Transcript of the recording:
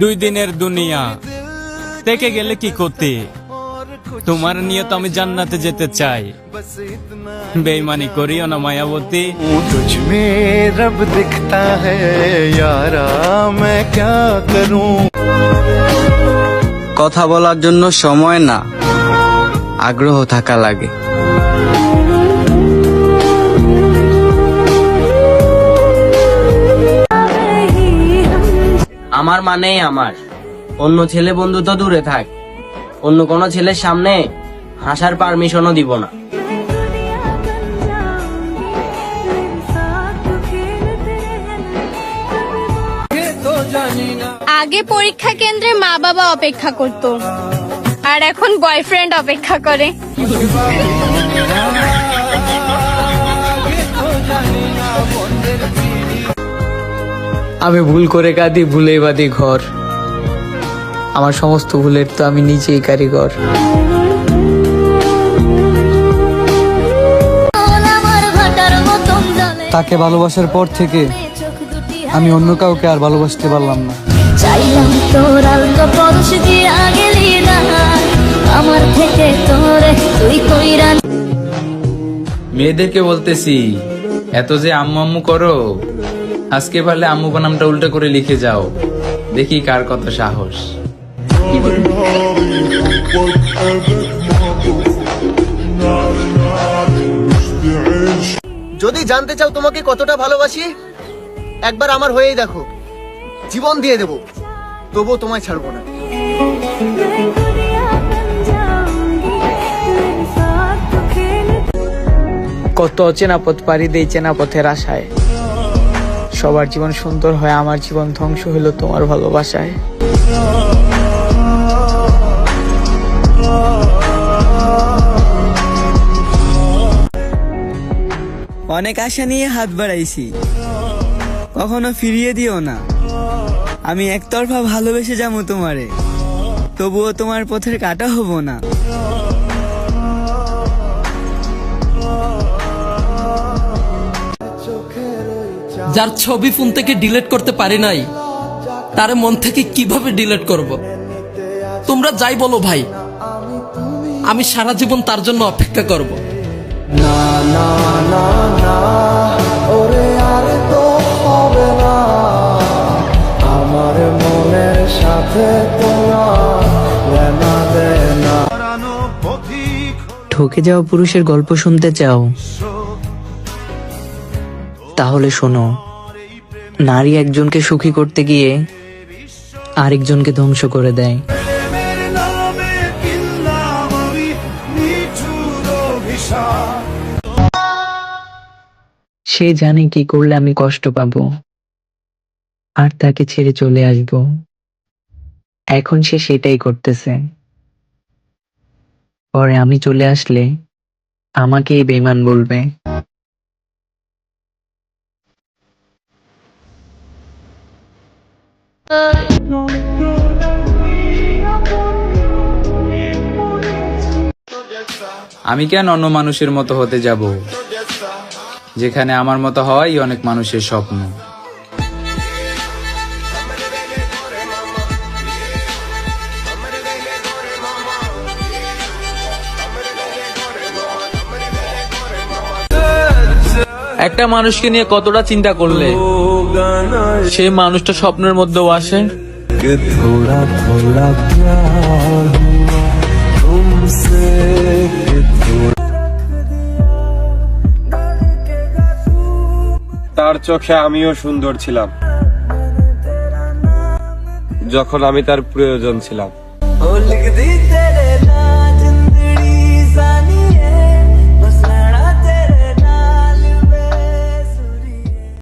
দুই দিনের দুনিয়া থেকে গেলে কি ক্ষতি? তোমার নিয়ে তো আমি জান্নাতে যেতে চাই। বেঈমানি করিও না মায়াবতী। तुझ में रब दिखता है यारा मैं क्या करूं। কথা বলার জন্য সময় না, আগ্রহ থাকা লাগে। আমার মানেই আমার, অন্য ছেলে বন্ধু তো দূরে থাক, অন্য কোনো ছেলের সামনে হাসার পারমিশনও দিব না। আগে পরীক্ষা কেন্দ্রে মা বাবা অপেক্ষা করত, আর এখন বয়ফ্রেন্ড অপেক্ষা করে। আমি ভুল করে কাঁদি, ভুলে বাঁধি ঘর। আমার সমস্ত ভুলের তো আমি নিজেই কারিগর। তাকে ভালোবাসার পর থেকে আমি অন্য কাউকে আর ভালোবাসতে পারলাম না। চাইলাম তোর আলতো পরশ দিয়া গেলি না, আমার থেকে তোরে তুই কইরা। মেয়েদেরকে বলতেছি, এত যে আম্মু আম্মু করো, আজকে পারলে আম্মু বানামটা উল্টো করে লিখে যাও, দেখি কার কত সাহস। যদি জানতে চাও তোমাকে কতটা ভালোবাসি, একবার আমার হয়েই দেখো। জীবন দিয়ে দেবো, তবুও তোমায় ছাড়বো না। কত অচেনা পথ পাড়ি দেই চেনা পথের আশায়। সবার জীবন সুন্দর হয়, আমার জীবন ধ্বংস হইল তোমার ভালোবাসায়। অনেক আশা নিয়ে হাত বাড়াইছি, কখনো ফিরিয়ে দিও না। আমি একতরফা ভালোবেসে যাবো তোমারে, তবুও তোমার পথের কাটা হব না। যার ছবি ফোন থেকে ডিলিট করতে পারি নাই, তার মন থেকে কিভাবে ডিলিট করব? তোমরা যাই বলো ভাই, আমি সারা জীবন তার জন্য অপেক্ষা করব। না না না না ওরে আর তো হবে না, আমার মনের সাথে তোমার লেনা দেনা। ঠকে যাওয়া পুরুষের গল্প শুনতে চাও? তাহলে শোনো, নারী একজনকে সুখী করতে গিয়ে আরেকজনকে ধ্বংস করে দেয়। সে জানে কি করলে আমি কষ্ট পাবো আর তাকে ছেড়ে চলে আসব। এখন সে সেটাই করতেছে। পরে আমি চলে আসলে আমাকেই বেঈমান বলবে। আমি কেন অন্য মানুষের মতো হতে যাব, যেখানে আমার মতো হওয়াই অনেক মানুষের স্বপ্ন। একটা মানুষকে নিয়ে কতটা চিন্তা করলে সেই মানুষটা স্বপ্নের মধ্যেও আসে। थोड़ा थोड़ा प्यार हुआ तुमसे, তার চোখে আমিও সুন্দর ছিলাম যখন আমি তার প্রয়োজন ছিলাম।